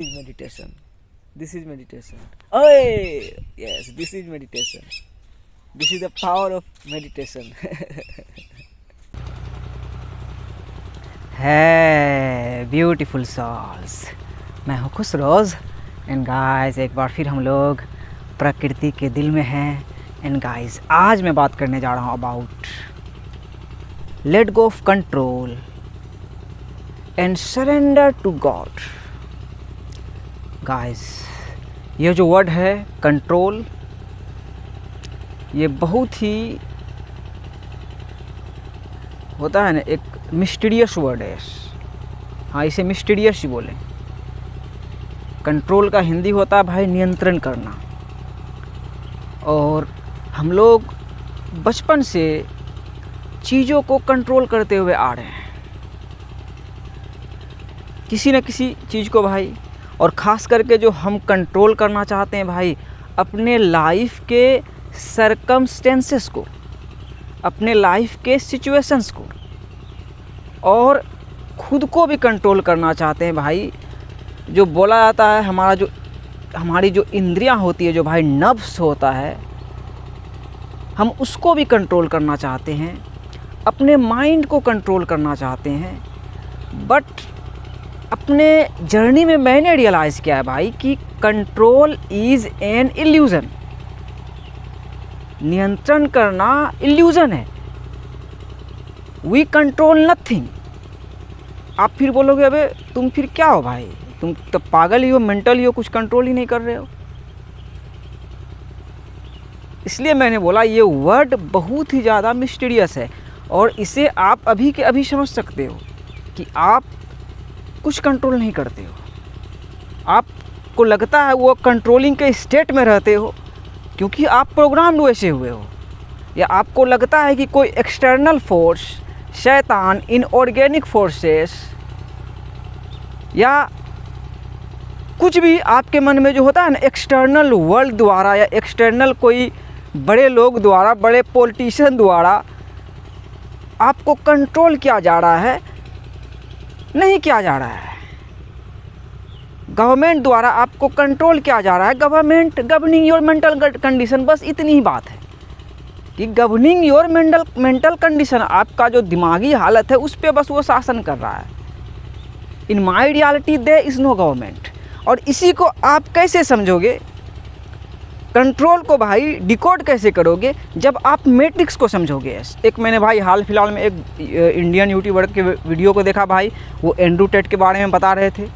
is meditation. This is meditation. Oh, yes, this is meditation. This is the power of meditation. है beautiful souls, मैं हूँ खुश रोज़ and guys एक बार फिर हम लोग प्रकृति के दिल में हैं। एंड गाइस आज मैं बात करने जा रहा हूँ about let go of control and surrender to God. Guys ये जो वर्ड है कंट्रोल, ये बहुत ही होता है ना, एक मिस्टीरियस वर्ड है। हाँ, इसे मिस्टीरियस ही बोलें। कंट्रोल का हिंदी होता है भाई नियंत्रण करना। और हम लोग बचपन से चीज़ों को कंट्रोल करते हुए आ रहे हैं, किसी न किसी चीज़ को भाई। और ख़ास करके जो हम कंट्रोल करना चाहते हैं भाई, अपने लाइफ के सरकमस्टेंसेस को, अपने लाइफ के सिचुएशंस को, और ख़ुद को भी कंट्रोल करना चाहते हैं भाई। जो बोला जाता है हमारी जो इंद्रियां होती है, जो भाई नर्व्स होता है, हम उसको भी कंट्रोल करना चाहते हैं, अपने माइंड को कंट्रोल करना चाहते हैं। बट अपने जर्नी में मैंने रियलाइज़ किया है भाई कि कंट्रोल इज़ एन इल्यूज़न। नियंत्रण करना इल्यूज़न है। We control nothing. आप फिर बोलोगे अबे तुम फिर क्या हो भाई, तुम तो पागल ही हो, मेंटल ही हो, कुछ कंट्रोल ही नहीं कर रहे हो। इसलिए मैंने बोला ये वर्ड बहुत ही ज़्यादा मिस्टीरियस है, और इसे आप अभी के अभी समझ सकते हो कि आप कुछ कंट्रोल नहीं करते हो। आपको लगता है वो कंट्रोलिंग के स्टेट में रहते हो क्योंकि आप प्रोग्राम्ड वैसे हुए हो, या आपको लगता है कि कोई एक्सटर्नल फोर्स, शैतान, इनऑर्गेनिक फोर्सेस, या कुछ भी आपके मन में जो होता है ना, एक्सटर्नल वर्ल्ड द्वारा या एक्सटर्नल कोई बड़े लोग द्वारा, बड़े पॉलिटिशियन द्वारा आपको कंट्रोल किया जा रहा है। नहीं किया जा रहा है। गवर्नमेंट द्वारा आपको कंट्रोल किया जा रहा है। Government governing your mental condition, बस इतनी ही बात है कि गवर्निंग योर मेंटल कंडीशन, आपका जो दिमागी हालत है उस पर बस वो शासन कर रहा है। In my reality there is no government. और इसी को आप कैसे समझोगे, कंट्रोल को भाई डिकोड कैसे करोगे, जब आप मैट्रिक्स को समझोगे। एक मैंने भाई हाल फिलहाल में एक इंडियन यूट्यूबर के वीडियो को देखा भाई, वो एंड्रू टेट के बारे में बता रहे थे,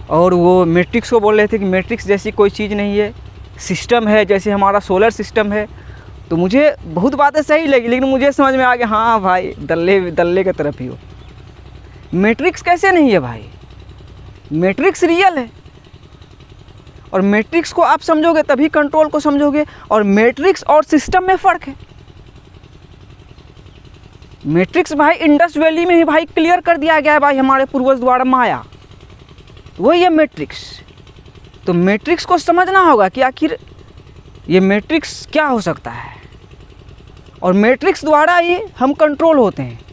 और वो मैट्रिक्स को बोल रहे थे कि मैट्रिक्स जैसी कोई चीज़ नहीं है, सिस्टम है जैसे हमारा सोलर सिस्टम है। तो मुझे बहुत बातें सही लगी, लेकिन मुझे समझ में आ गया हाँ भाई दल्ले की तरफ ही हो। मैट्रिक्स कैसे नहीं है भाई, मैट्रिक्स रियल है। और मैट्रिक्स को आप समझोगे तभी कंट्रोल को समझोगे। और मैट्रिक्स और सिस्टम में फ़र्क है। मैट्रिक्स भाई इंडस वैली में ही भाई क्लियर कर दिया गया है भाई हमारे पूर्वज द्वारा, माया वही है मैट्रिक्स। तो मैट्रिक्स को समझना होगा कि आखिर ये मैट्रिक्स क्या हो सकता है, और मैट्रिक्स द्वारा ही हम कंट्रोल होते हैं।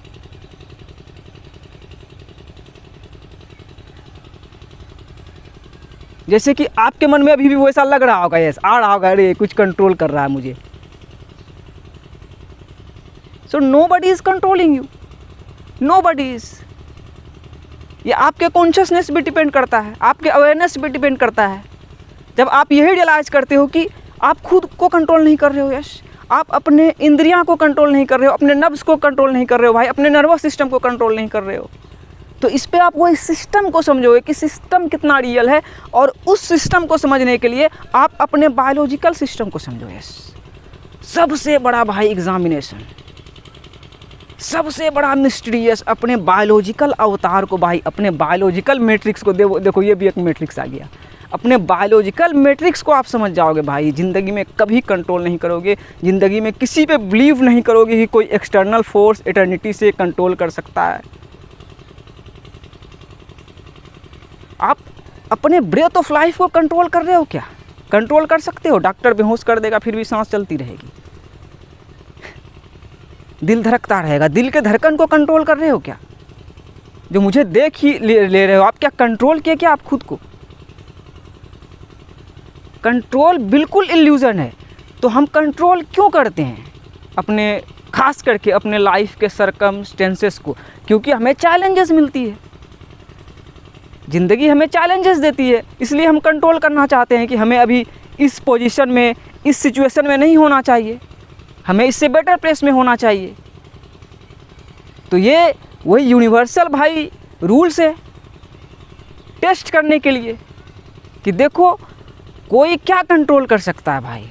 जैसे कि आपके मन में अभी भी वैसा लग रहा होगा, यस आ रहा होगा, अरे कुछ कंट्रोल कर रहा है मुझे। So nobody is controlling you, nobody is. ये आपके कॉन्शियसनेस भी डिपेंड करता है, आपके अवेयरनेस भी डिपेंड करता है। जब आप यही रियलाइज करते हो कि आप खुद को कंट्रोल नहीं कर रहे हो, यस आप अपने इंद्रियां को कंट्रोल नहीं कर रहे हो, अपने नर्व्स को कंट्रोल नहीं कर रहे हो भाई, अपने नर्वस सिस्टम को कंट्रोल नहीं कर रहे हो, तो इस पे आप वो इस सिस्टम को समझोगे कि सिस्टम कितना रियल है। और उस सिस्टम को समझने के लिए आप अपने बायोलॉजिकल सिस्टम को समझो। यस सबसे बड़ा भाई एग्जामिनेशन, सबसे बड़ा मिस्टीरियस अपने बायोलॉजिकल अवतार को भाई, अपने बायोलॉजिकल मैट्रिक्स को देखो ये भी एक मैट्रिक्स आ गया। अपने बायोलॉजिकल मैट्रिक्स को आप समझ जाओगे भाई, ज़िंदगी में कभी कंट्रोल नहीं करोगे, ज़िंदगी में किसी पे बिलीव नहीं करोगे कि कोई एक्सटर्नल फोर्स इटर्निटी से कंट्रोल कर सकता है। आप अपने ब्रेथ ऑफ लाइफ को कंट्रोल कर रहे हो क्या? कंट्रोल कर सकते हो? डॉक्टर बेहोश कर देगा फिर भी सांस चलती रहेगी, दिल धड़कता रहेगा, दिल के धड़कन को कंट्रोल कर रहे हो क्या? जो मुझे देख ही ले रहे हो आप, क्या कंट्रोल किए क्या आप खुद को? कंट्रोल बिल्कुल इल्यूज़न है। तो हम कंट्रोल क्यों करते हैं अपने, खास करके अपने लाइफ के सरकमस्टेंसेस को? क्योंकि हमें चैलेंजेस मिलती है, ज़िंदगी हमें चैलेंजेस देती है, इसलिए हम कंट्रोल करना चाहते हैं कि हमें अभी इस पोजीशन में, इस सिचुएशन में नहीं होना चाहिए, हमें इससे बेटर प्लेस में होना चाहिए। तो ये वही यूनिवर्सल भाई रूल्स है टेस्ट करने के लिए कि देखो कोई क्या कंट्रोल कर सकता है भाई।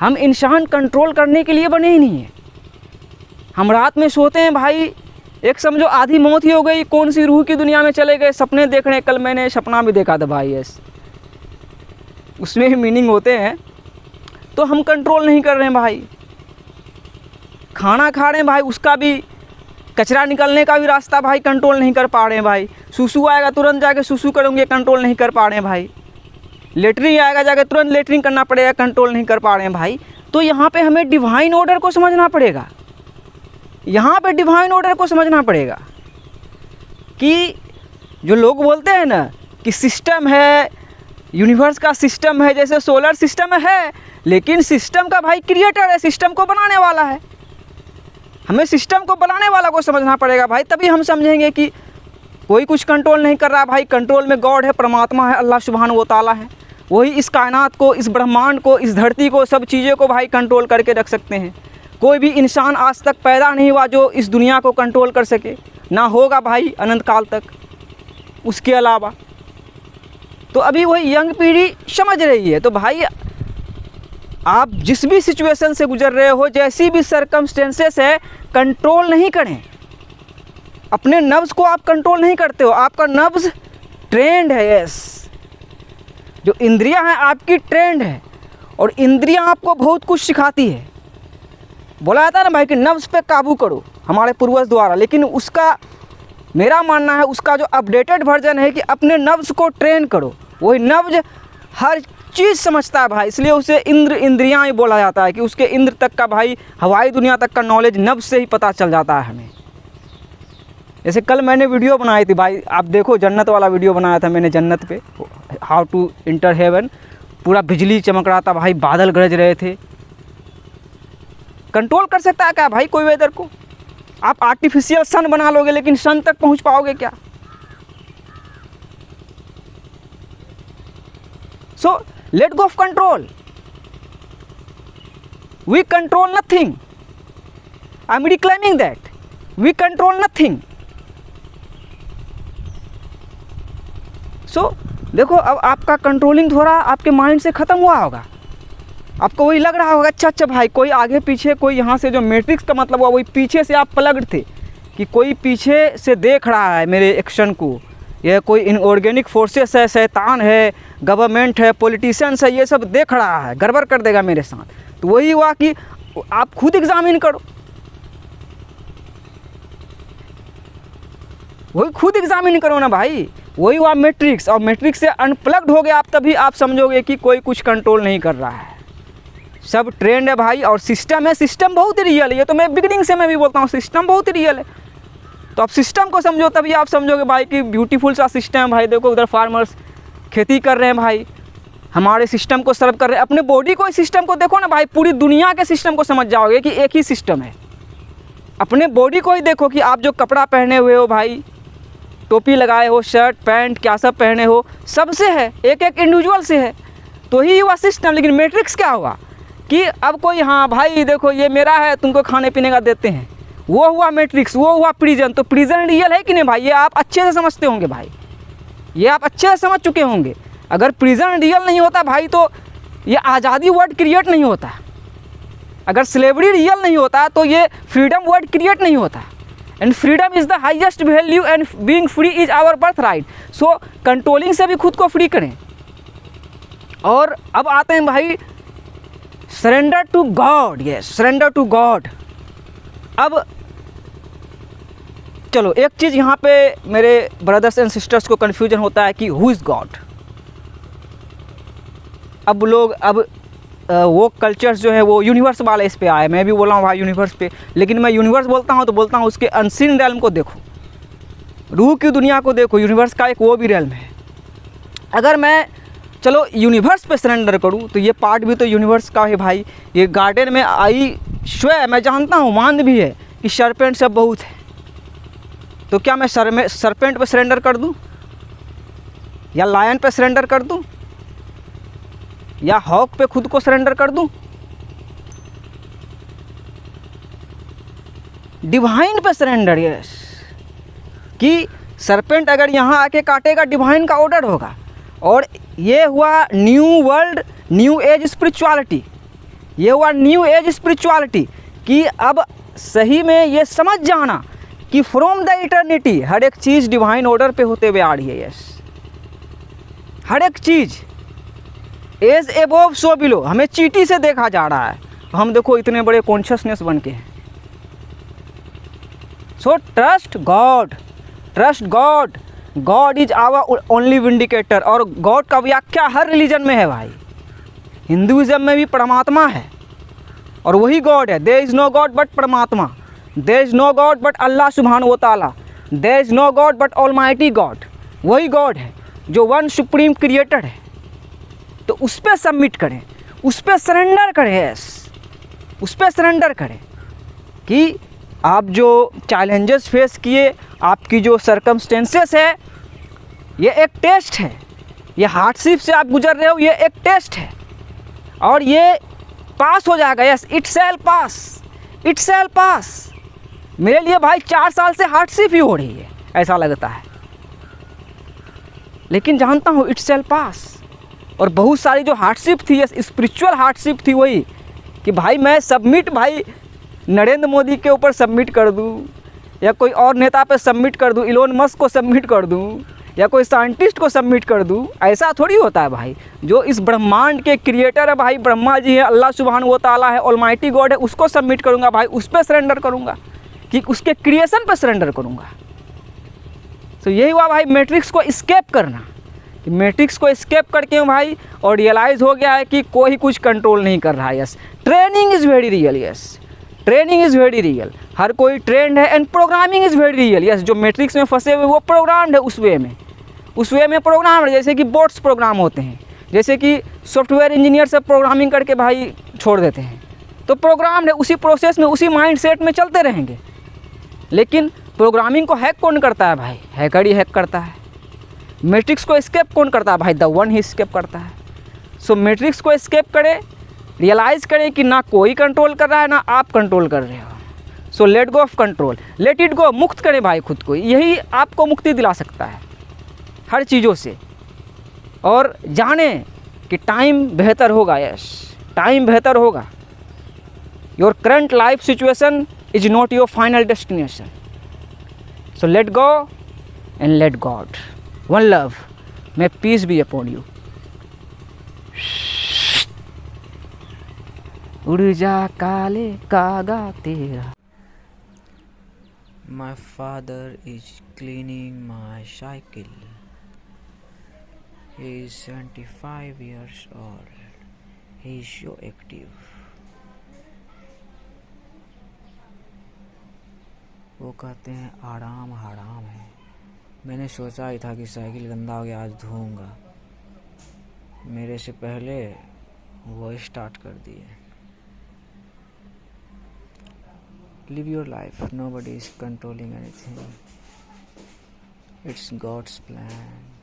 हम इंसान कंट्रोल करने के लिए बने ही नहीं हैं। हम रात में सोते हैं भाई, एक समझो आधी मौत ही हो गई, कौन सी रूह की दुनिया में चले गए, सपने देख रहे हैं। कल मैंने सपना भी देखा था भाई, यस, उसमें भी मीनिंग होते हैं। तो हम कंट्रोल नहीं कर रहे हैं भाई। खाना खा रहे हैं भाई, उसका भी कचरा निकलने का भी रास्ता भाई कंट्रोल नहीं कर पा रहे हैं भाई। सुसु आएगा तुरंत जाके सुसु करेंगे, कंट्रोल नहीं कर पा रहे हैं भाई। लेटरिन आएगा जाके तुरंत लेटरिन करना पड़ेगा, कंट्रोल नहीं कर पा रहे हैं भाई। तो यहाँ पे हमें डिवाइन ऑर्डर को समझना पड़ेगा, यहाँ पे डिवाइन ऑर्डर को समझना पड़ेगा कि जो लोग बोलते हैं ना कि सिस्टम है, यूनिवर्स का सिस्टम है, जैसे सोलर सिस्टम है, लेकिन सिस्टम का भाई क्रिएटर है, सिस्टम को बनाने वाला है। हमें सिस्टम को बनाने वाला को समझना पड़ेगा भाई, तभी हम समझेंगे कि कोई कुछ कंट्रोल नहीं कर रहा भाई। कंट्रोल में गॉड है, परमात्मा है, अल्लाह सुभान व तआला है। वही इस कायनात को, इस ब्रह्मांड को, इस धरती को, सब चीज़ों को भाई कंट्रोल करके रख सकते हैं। कोई भी इंसान आज तक पैदा नहीं हुआ जो इस दुनिया को कंट्रोल कर सके, ना होगा भाई अनंत काल तक उसके अलावा। तो अभी वही यंग पीढ़ी समझ रही है। तो भाई आप जिस भी सिचुएशन से गुजर रहे हो, जैसी भी सरकमस्टेंसेस है, कंट्रोल नहीं करें अपने नब्ज़ को। आप कंट्रोल नहीं करते हो, आपका नब्ज़ ट्रेंड है। यस, जो इंद्रियां हैं आपकी ट्रेंड है, और इंद्रियां आपको बहुत कुछ सिखाती है। बोला जाता है ना भाई कि नब्ज़ पे काबू करो, हमारे पूर्वज द्वारा। लेकिन उसका, मेरा मानना है, उसका जो अपडेटेड वर्जन है कि अपने नब्ज़ को ट्रेन करो। वही नब्ज़ हर चीज़ समझता है भाई, इसलिए उसे इंद्रियां ही बोला जाता है कि उसके इंद्र तक का भाई, हवाई दुनिया तक का नॉलेज नब्ज़ से ही पता चल जाता है हमें। जैसे कल मैंने वीडियो बनाई थी भाई, आप देखो, जन्नत वाला वीडियो बनाया था मैंने, जन्नत पे, हाउ टू इंटर हेवन। पूरा बिजली चमक रहा था भाई, बादल गरज रहे थे। कंट्रोल कर सकता है क्या भाई कोई वेदर को? आप आर्टिफिशियल सन बना लोगे, लेकिन सन तक पहुंच पाओगे क्या? So let go of control. We control nothing. I am reclaiming that we control nothing. So देखो, अब आपका कंट्रोलिंग थोड़ा आपके माइंड से ख़त्म हुआ होगा। आपको वही लग रहा होगा, अच्छा भाई कोई आगे पीछे, कोई यहाँ से, जो मैट्रिक्स का मतलब हुआ वही पीछे से आप प्लग्ड थे कि कोई पीछे से देख रहा है मेरे एक्शन को। यह कोई इनऑर्गेनिक फोर्सेस है, शैतान है, गवर्नमेंट है, पॉलिटिशियंस है, ये सब देख रहा है, गड़बड़ कर देगा मेरे साथ। तो वही हुआ कि आप खुद एग्जामिन करो, वही खुद एग्जामिन करो ना भाई। वही हुआ मैट्रिक्स, और मैट्रिक्स से अनप्लग्ड हो गए आप, तभी आप समझोगे कि कोई कुछ कंट्रोल नहीं कर रहा है, सब ट्रेंड है भाई। और सिस्टम है, सिस्टम बहुत ही रियल है। ये तो मैं बिगिनिंग से मैं भी बोलता हूँ, सिस्टम बहुत ही रियल है। तो आप सिस्टम को समझो, तभी आप समझोगे भाई कि ब्यूटीफुल सा सिस्टम है भाई। देखो उधर फार्मर्स खेती कर रहे हैं भाई, हमारे सिस्टम को सर्व कर रहे हैं। अपने बॉडी को, इस सिस्टम को देखो ना भाई, पूरी दुनिया के सिस्टम को समझ जाओगे कि एक ही सिस्टम है। अपने बॉडी को ही देखो कि आप जो कपड़ा पहने हुए हो भाई, टोपी लगाए हो, शर्ट पैंट क्या सब पहने हो, सबसे है, एक एक इंडिविजुअल से है। तो ही हुआ सिस्टम। लेकिन मैट्रिक्स क्या हुआ कि अब कोई, हाँ भाई देखो ये मेरा है, तुमको खाने पीने का देते हैं, वो हुआ मैट्रिक्स, वो हुआ प्रिजन। तो प्रिजन रियल है कि नहीं भाई? ये आप अच्छे से समझते होंगे भाई, ये आप अच्छे से समझ चुके होंगे। अगर प्रिजन रियल नहीं होता भाई, तो ये आज़ादी वर्ड क्रिएट नहीं होता। अगर स्लेवरी रियल नहीं होता, तो ये फ्रीडम वर्ड क्रिएट नहीं होता। And freedom is the highest value, and being free is our birth right. So controlling से भी खुद को फ्री करें। और अब आते हैं भाई surrender to God. Yes, surrender to God. अब चलो, एक चीज़ यहाँ पे मेरे ब्रदर्स एंड सिस्टर्स को कन्फ्यूजन होता है कि हु इज़ गॉड। अब लोग, अब वो कल्चर्स जो है वो यूनिवर्स वाले इस पे आए। मैं भी बोला हूँ भाई यूनिवर्स पे, लेकिन मैं यूनिवर्स बोलता हूँ तो बोलता हूँ उसके अनसीन रेल्म को देखो, रूह की दुनिया को देखो। यूनिवर्स का एक वो भी रेल्म है। अगर मैं चलो यूनिवर्स पे सरेंडर करूँ तो ये पार्ट भी तो यूनिवर्स का है भाई। ये गार्डन में आई स्वयं, मैं जानता हूँ, मान भी है कि सरपेंट सब बहुत है, तो क्या मैं सरपेंट पे सरेंडर कर दूँ, या लायन पे सरेंडर कर दूँ, या हॉक पे खुद को सरेंडर कर दूँ? डिवाइन पे सरेंडर, यस, कि सरपेंट अगर यहाँ आके काटेगा डिवाइन का ऑर्डर होगा। और ये हुआ new world new age spirituality, ये हुआ न्यू एज स्पिरिचुअलिटी कि अब सही में ये समझ जाना कि फ्रॉम द इटर्निटी हर एक चीज़ डिवाइन ऑर्डर पे होते हुए आ रही है। यस, हर एक चीज़ एज एबोव सो बिलो, हमें चींटी से देखा जा रहा है, हम देखो इतने बड़े कॉन्शियसनेस बन के हैं। So trust God, trust God, God is our only vindicator. और गॉड का व्याख्या हर रिलीजन में है भाई, हिंदुइज्म में भी परमात्मा है और वही गॉड है। There is no god but परमात्मा, there is no god but Allah सुब्हानहू व तआला, there is no god but almighty god, वही गॉड है जो वन सुप्रीम क्रिएटर है। तो उस पर सबमिट करें, उस पर सरेंडर करें, यस, उस पर सरेंडर करें कि आप जो चैलेंजेस फेस किए, आपकी जो सर्कमस्टेंसेस है, ये एक टेस्ट है, ये हार्डशिप से आप गुजर रहे हो, ये एक टेस्ट है और ये पास हो जाएगा। Yes, it shall pass, it shall pass. मेरे लिए भाई 4 साल से हार्डशिप ही हो रही है, ऐसा लगता है, लेकिन जानता हूँ इट शैल पास। और बहुत सारी जो हार्डशिप थी, यस, स्पिरिचुअल हार्डशिप थी, वही कि भाई मैं सबमिट, भाई नरेंद्र मोदी के ऊपर सबमिट कर दूं, या कोई और नेता पे सबमिट कर दूं, इलोन मस्क को सबमिट कर दूं, या कोई साइंटिस्ट को सबमिट कर दूं, ऐसा थोड़ी होता है भाई। जो इस ब्रह्मांड के क्रिएटर है भाई, ब्रह्मा जी है, अल्लाह सुब्हानहू व तआला है, ऑलमाइटी गॉड है, उसको सबमिट करूंगा भाई, उस पर सरेंडर करूंगा, कि उसके क्रिएशन पर सरेंडर करूंगा। तो यही हुआ भाई मैट्रिक्स को एस्केप करना, कि मैट्रिक्स को एस्केप करके भाई और रियलाइज़ हो गया है कि कोई कुछ कंट्रोल नहीं कर रहा है। Yes, training is very real, yes, training is very real, हर कोई ट्रेंड है, and programming is very real. Yes, जो मैट्रिक्स में फंसे हुए वो प्रोग्राम्ड है, उस वे में प्रोग्राम है, जैसे कि बोट्स प्रोग्राम होते हैं, जैसे कि सॉफ्टवेयर इंजीनियर सब प्रोग्रामिंग करके भाई छोड़ देते हैं, तो प्रोग्राम है, उसी प्रोसेस में, उसी माइंड सेट में चलते रहेंगे। लेकिन प्रोग्रामिंग को हैक कौन करता है भाई? हैकर ही हैक करता है। मैट्रिक्स को एस्केप कौन करता है भाई? द वन ही एस्केप करता है। सो मैट्रिक्स को एस्केप करें, रियलाइज़ करें कि ना कोई कंट्रोल कर रहा है, ना आप कंट्रोल कर रहे हो। सो let go of control, let it go, मुक्त करें भाई खुद को, यही आपको मुक्ति दिला सकता है हर चीज़ों से। और जाने कि टाइम बेहतर होगा, यस, टाइम बेहतर होगा। Your current life situation is not your final destination. So let go and let God. One love, may peace be upon you. उड़ जा काले कागा तेरा। My father is cleaning my cycle. He is 75 years old. He is so active. वो कहते हैं आराम हराम है। मैंने सोचा ही था कि साइकिल गंदा हो गया, आज धोऊंगा। मेरे से पहले वो स्टार्ट कर दिए। Live your life. Nobody is controlling anything. It's God's plan.